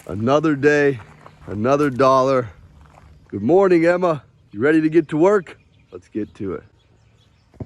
Another day, another dollar. Good morning, Emma. You ready to get to work? Let's get to it.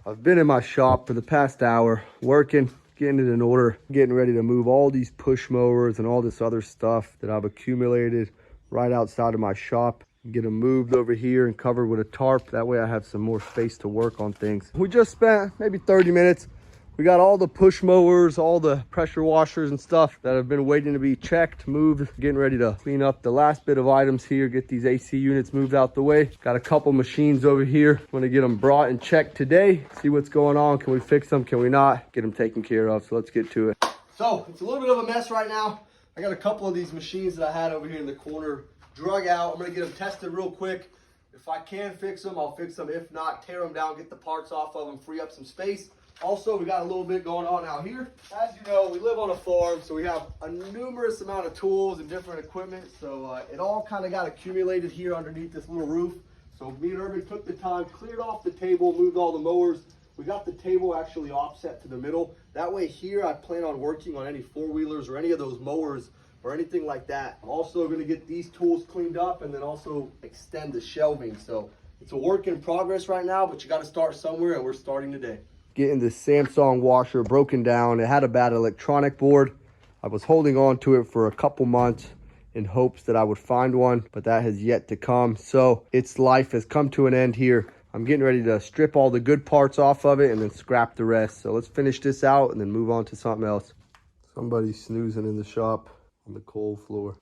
I've been in my shop for the past hour, working, getting it in order, getting ready to move all these push mowers and all this other stuff that I've accumulated right outside of my shop. Get them moved over here and covered with a tarp. That way I have some more space to work on things. We just spent maybe 30 minutes. We got all the push mowers, all the pressure washers and stuff that have been waiting to be checked, moved, getting ready to clean up the last bit of items here, get these AC units moved out the way. Got a couple machines over here. Want to get them brought and checked today, see what's going on. Can we fix them? Can we not? Get them taken care of. So let's get to it. So it's a little bit of a mess right now. I got a couple of these machines that I had over here in the corner drug out. I'm going to get them tested real quick. If I can fix them, I'll fix them. If not, tear them down, get the parts off of them, free up some space. Also, we got a little bit going on out here. As you know, we live on a farm, so we have a numerous amount of tools and different equipment. So it all kind of got accumulated here underneath this little roof. So me and Erwin took the time, cleared off the table, moved all the mowers. We got the table actually offset to the middle. That way here, I plan on working on any four-wheelers or any of those mowers or anything like that. I'm also going to get these tools cleaned up and then also extend the shelving. So it's a work in progress right now, but you got to start somewhere, and we're starting today. Getting this Samsung washer broken down. It had a bad electronic board. I was holding on to it for a couple months in hopes that I would find one, but that has yet to come. So its life has come to an end here. I'm getting ready to strip all the good parts off of it and then scrap the rest. So let's finish this out and then move on to something else. Somebody's snoozing in the shop on the cold floor.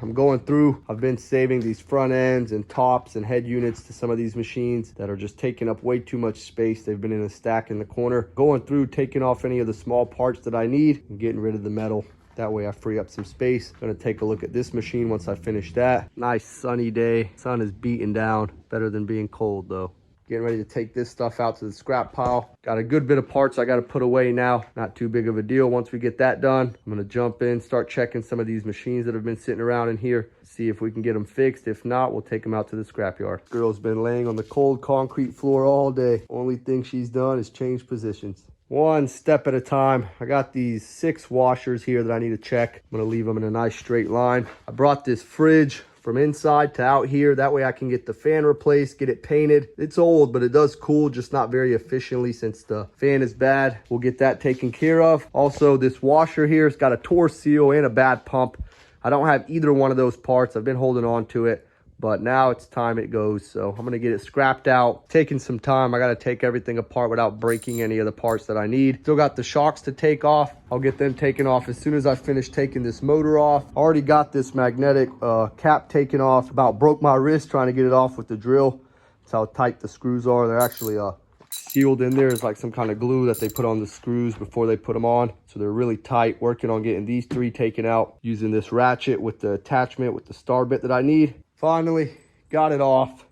I'm going through, I've been saving these front ends and tops and head units to some of these machines that are just taking up way too much space. They've been in a stack in the corner. Going through, taking off any of the small parts that I need and getting rid of the metal. That way I free up some space. Gonna take a look at this machine once I finish that. Nice sunny day. Sun is beating down. Better than being cold though. Getting ready to take this stuff out to the scrap pile. Got a good bit of parts I got to put away now. Not too big of a deal. Once we get that done, I'm going to jump in, start checking some of these machines that have been sitting around in here. See if we can get them fixed. If not, we'll take them out to the scrapyard. Girl's been laying on the cold concrete floor all day. Only thing she's done is change positions. One step at a time. I got these 6 washers here that I need to check. I'm going to leave them in a nice straight line. I brought this fridge from inside to out here. That way I can get the fan replaced, get it painted. It's old, but it does cool, just not very efficiently since the fan is bad. We'll get that taken care of. Also, this washer here, it's got a tore seal and a bad pump. I don't have either one of those parts. I've been holding on to it, but now it's time it goes. So I'm gonna get it scrapped out. Taking some time. I gotta take everything apart without breaking any of the parts that I need. Still got the shocks to take off. I'll get them taken off as soon as I finish taking this motor off. Already got this magnetic cap taken off. About broke my wrist trying to get it off with the drill. That's how tight the screws are. They're actually sealed in there. It's like some kind of glue that they put on the screws before they put them on. So they're really tight. Working on getting these 3 taken out using this ratchet with the attachment with the star bit that I need. Finally got it off.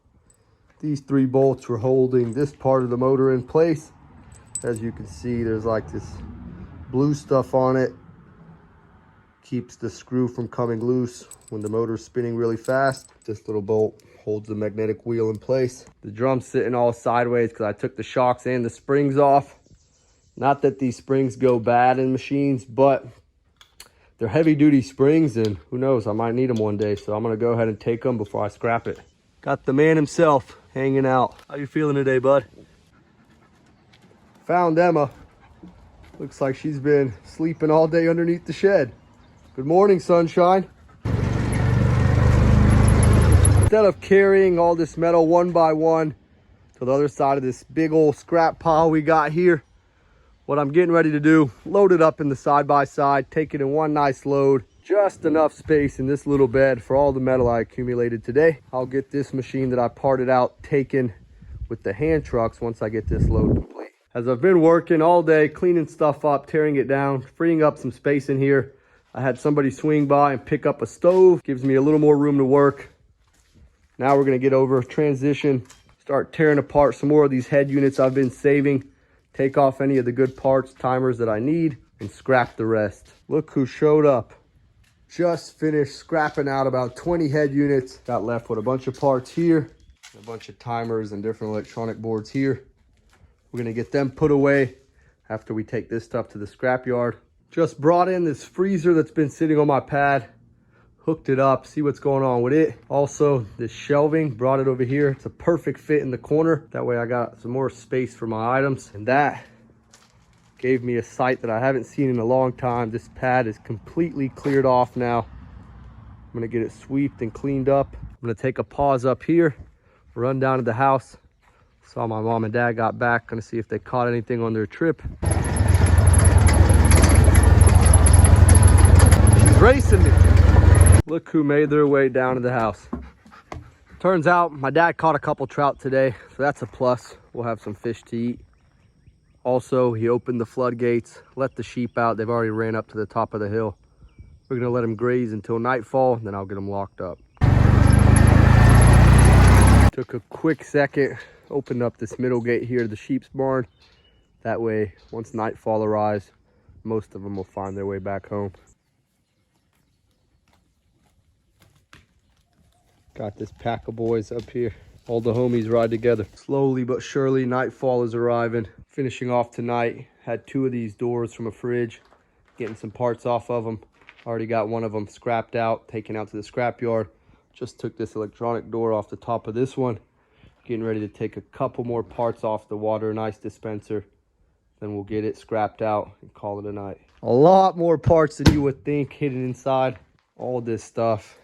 These 3 bolts were holding this part of the motor in place. As you can see, there's like this blue stuff on it. Keeps the screw from coming loose when the motor's spinning really fast. This little bolt holds the magnetic wheel in place. The drum's sitting all sideways because I took the shocks and the springs off. Not that these springs go bad in machines, but they're heavy duty springs, and who knows, I might need them one day. So I'm gonna go ahead and take them before I scrap it. Got the man himself hanging out. How you feeling today, bud? Found Emma. Looks like she's been sleeping all day underneath the shed. Good morning, sunshine. Instead of carrying all this metal one by one to the other side of this big old scrap pile we got here, what I'm getting ready to do, load it up in the side-by-side, take it in one nice load. Just enough space in this little bed for all the metal I accumulated today. I'll get this machine that I parted out taken with the hand trucks once I get this load complete. As I've been working all day, cleaning stuff up, tearing it down, freeing up some space in here, I had somebody swing by and pick up a stove. Gives me a little more room to work. Now we're gonna get over, transition, start tearing apart some more of these head units I've been saving. Take off any of the good parts, timers that I need, and scrap the rest. Look who showed up. Just finished scrapping out about 20 head units. Got left with a bunch of parts here, a bunch of timers and different electronic boards here. We're gonna get them put away after we take this stuff to the scrapyard. Just brought in this freezer that's been sitting on my pad. Hooked it up, see what's going on with it. Also, this shelving, brought it over here. It's a perfect fit in the corner. That way I got some more space for my items. And that gave me a sight that I haven't seen in a long time. This pad is completely cleared off now. I'm gonna get it sweeped and cleaned up. I'm gonna take a pause up here, run down to the house. Saw my mom and dad got back, gonna see if they caught anything on their trip. She's racing me. Look who made their way down to the house. Turns out my dad caught a couple trout today, so that's a plus. We'll have some fish to eat. Also, he opened the floodgates, let the sheep out. They've already ran up to the top of the hill. We're gonna let them graze until nightfall, then I'll get them locked up. Took a quick second, opened up this middle gate here to the sheep's barn. That way, once nightfall arrives, most of them will find their way back home. Got this pack of boys up here. All the homies ride together. Slowly but surely, nightfall is arriving. Finishing off tonight. Had 2 of these doors from a fridge. Getting some parts off of them. Already got one of them scrapped out, taken out to the scrap yard. Just took this electronic door off the top of this one. Getting ready to take a couple more parts off the water and ice dispenser. Then we'll get it scrapped out and call it a night. A lot more parts than you would think hidden inside. All this stuff.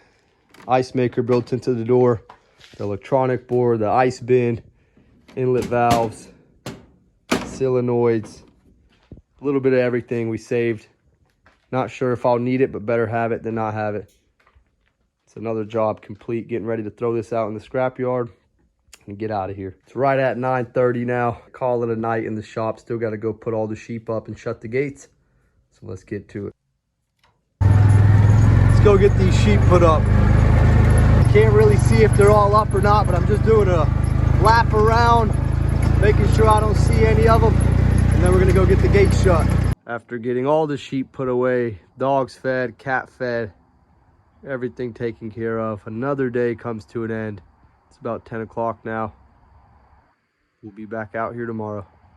Ice maker built into the door, the electronic board, the ice bin, inlet valves, solenoids, a little bit of everything we saved. Not sure if I'll need it, but better have it than not have it. It's another job complete, getting ready to throw this out in the scrapyard and get out of here. It's right at 9:30 now. Call it a night in the shop. Still got to go put all the sheep up and shut the gates. So let's get to it. Let's go get these sheep put up. Can't really see if they're all up or not, but I'm just doing a lap around, making sure I don't see any of them, and then we're gonna go get the gate shut. After getting all the sheep put away, dogs fed, cat fed, everything taken care of, another day comes to an end. It's about 10 o'clock now. We'll be back out here tomorrow.